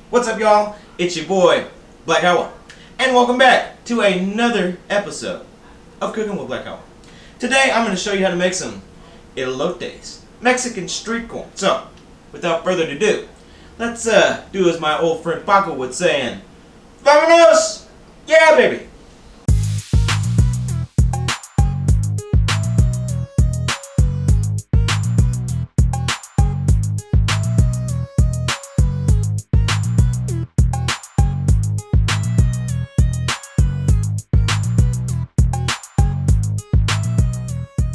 What's up, y'all? It's your boy, Black Hour, and welcome back to another episode of Cooking with Black Hour. Today, I'm going to show you how to make some elotes, Mexican street corn. So, without further ado, let's do as my old friend Paco would say, Vámonos! Yeah, baby!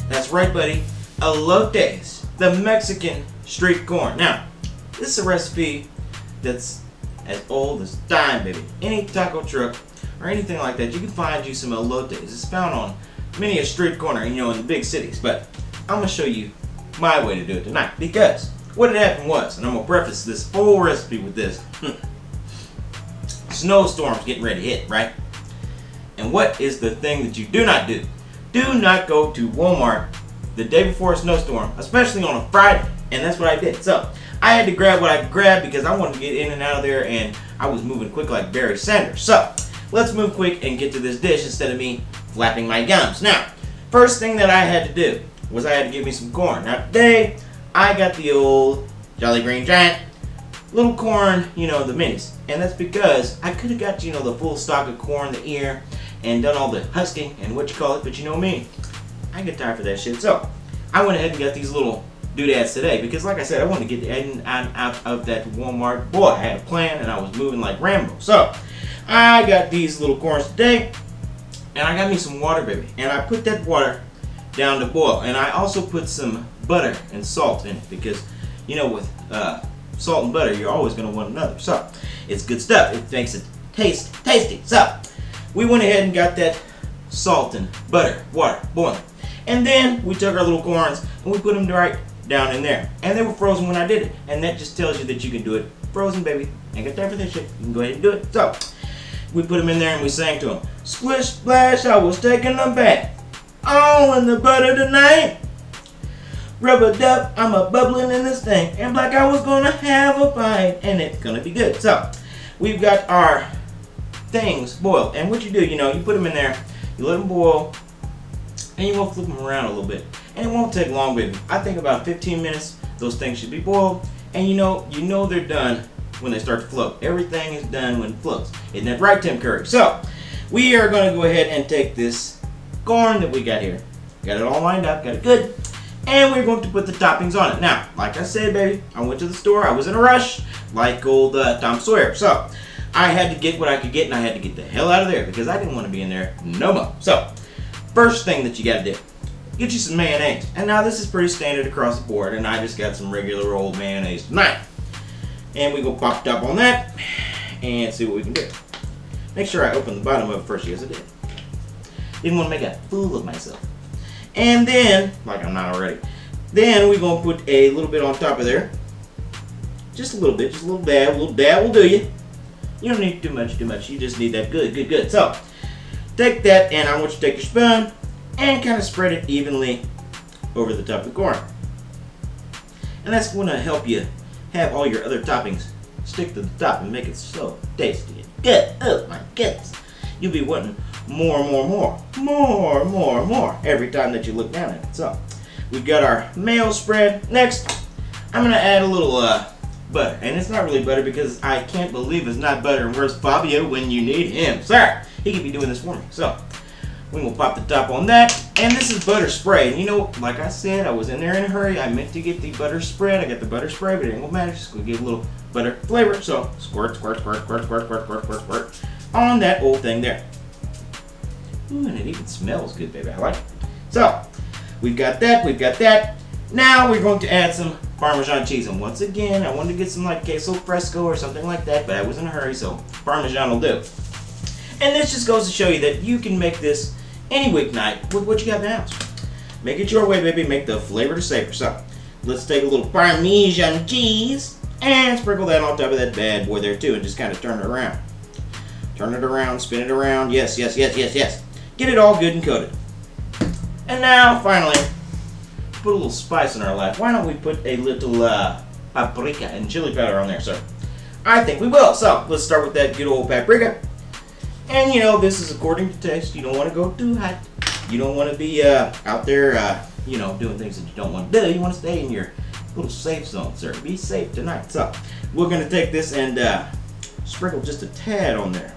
That's right, buddy. Elotes, the Mexican street corn. Now, this is a recipe that's as old as time, baby. Any taco truck or anything like that, you can find you some elotes. It's found on many a street corner, in the big cities. But I'm gonna show you my way to do it tonight, because what had happened was, and I'm gonna preface this whole recipe with this: snowstorms getting ready to hit, right? And what is the thing that you do not do? Do not go to Walmart the day before a snowstorm, especially on a Friday. And that's what I did. So I had to grab what I could grab because I wanted to get in and out of there, and I was moving quick like Barry Sanders. So let's move quick and get to this dish instead of me flapping my gums. Now, first thing that I had to do was I had to get me some corn. Now today, I got the old Jolly Green Giant little corn, the minis. And that's because I could have got, the full stock of corn, the ear, and done all the husking and but you know me, I get tired for that shit. So I went ahead and got these little doodads today because, like I said, I wanted to get in and out of that Walmart. Boy, I had a plan and I was moving like Rambo. So I got these little corns today, and I got me some water, baby, and I put that water down to boil, and I also put some butter and salt in it because, with salt and butter, you're always going to want another. So it's good stuff. It makes it taste tasty. So we went ahead and got that salt and butter, water boiling. And then we took our little corns and we put them right down in there. And they were frozen when I did it. And that just tells you that you can do it frozen, baby. Ain't got time for this shit. You can go ahead and do it. So we put them in there and we sang to them. Splish splash, I was taking a bath. All in the butter tonight. Rub-a-dub, I'm a bubbling in this thing. And like I was gonna have a bite. And it's gonna be good. So we've got our things boiled, and what you do, you put them in there, you let them boil, and you won't flip them around a little bit, and it won't take long, baby. I think about 15 minutes those things should be boiled, and you know they're done when they start to float. Everything is done when it floats. Isn't that right, Tim Curry? So we are going to go ahead and take this corn that we got here, got it all lined up, got it good, and we're going to put the toppings on it. Now, like I said, baby, I went to the store, I was in a rush like old Tom Sawyer. So I had to get what I could get, and I had to get the hell out of there because I didn't want to be in there no more. So, first thing that you got to do, get you some mayonnaise. And now this is pretty standard across the board, and I just got some regular old mayonnaise tonight. And we go pop top on that and see what we can do. Make sure I open the bottom of it first, yes I did. Didn't want to make a fool of myself. And then, like I'm not already, then we're going to put a little bit on top of there. Just a little bit, just a little dab will do you. You don't need too much. You just need that good. So, take that, and I want you to take your spoon and kind of spread it evenly over the top of the corn. And that's going to help you have all your other toppings stick to the top and make it so tasty and good. Oh my goodness. You'll be wanting more every time that you look down at it. So, we've got our mayo spread. Next, I'm going to add a little butter, and it's not really butter because I can't believe it's not butter. And where's Fabio when you need him? Sir, he could be doing this for me. So we're gonna pop the top on that, and this is butter spray. And like I said, I was in there in a hurry. I meant to get the butter spread. I got the butter spray, but it ain't gonna matter. Just gonna give a little butter flavor. So squirt on that old thing there. Ooh, and it even smells good, baby. I like it. So we've got that. Now we're going to add some Parmesan cheese, and once again, I wanted to get some like queso fresco or something like that, but I was in a hurry, so Parmesan will do. And this just goes to show you that you can make this any weeknight with what you got in the house. Make it your way, baby. Make the flavor to savor. So let's take a little Parmesan cheese and sprinkle that on top of that bad boy there too, and just kind of turn it around. Turn it around, spin it around. Yes. Get it all good and coated. And now, finally, put a little spice in our life. Why don't we put a little paprika and chili powder on there, sir? I think we will. So let's start with that good old paprika. And you know, this is according to taste. You don't want to go too hot. You don't want to be out there, you know, doing things that you don't want to do. You want to stay in your little safe zone, sir. Be safe tonight. So we're gonna take this and sprinkle just a tad on there.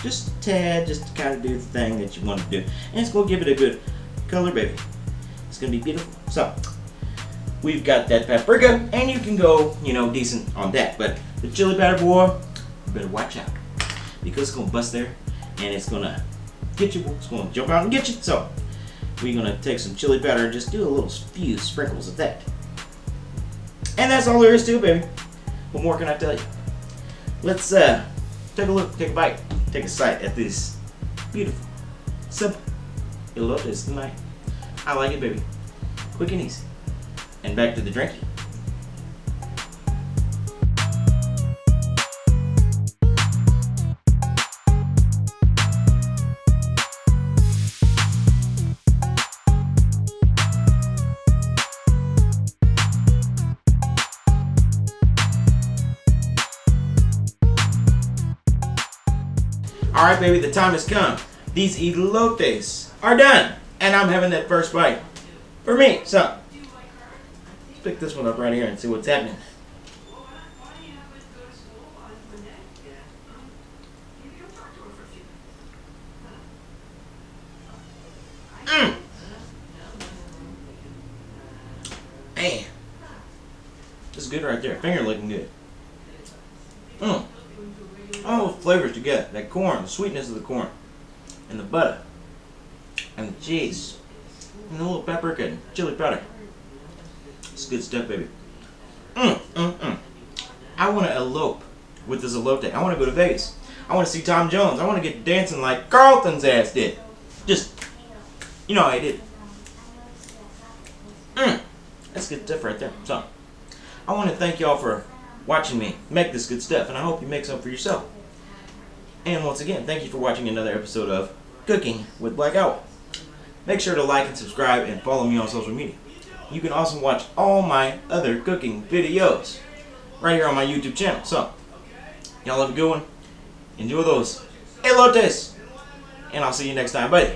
Just a tad, just to kind of do the thing that you want to do. And it's gonna give it a good color, baby. It's gonna be beautiful. So we've got that paprika, and you can go, you know, decent on that. But the chili powder, boy, you better watch out, because it's gonna bust there, and it's gonna get you. It's gonna jump out and get you. So we're gonna take some chili powder and just do a little few sprinkles of that. And that's all there is to it, baby. What more can I tell you? Let's take a look, take a bite, take a sight at this beautiful, simple Elotes tonight. I like it, baby. Quick and easy. And back to the drinking. Alright, baby, the time has come. These elotes are done. And I'm having that first bite for me. So, let's pick this one up right here and see what's happening. Man, this is good right there. Finger looking good. All the flavors together. That corn, the sweetness of the corn, and the butter, and the cheese, and the little paprika and chili powder. It's good stuff, baby. I want to elope with this elote. I want to go to Vegas. I want to see Tom Jones. I want to get dancing like Carlton's ass did. Just, you know how I did. That's good stuff right there. So, I want to thank y'all for watching me make this good stuff, and I hope you make some for yourself. And once again, thank you for watching another episode of Cooking with Black Owl. Make sure to like and subscribe and follow me on social media. You can also watch all my other cooking videos right here on my YouTube channel. So, y'all have a good one. Enjoy those elotes. And I'll see you next time, buddy.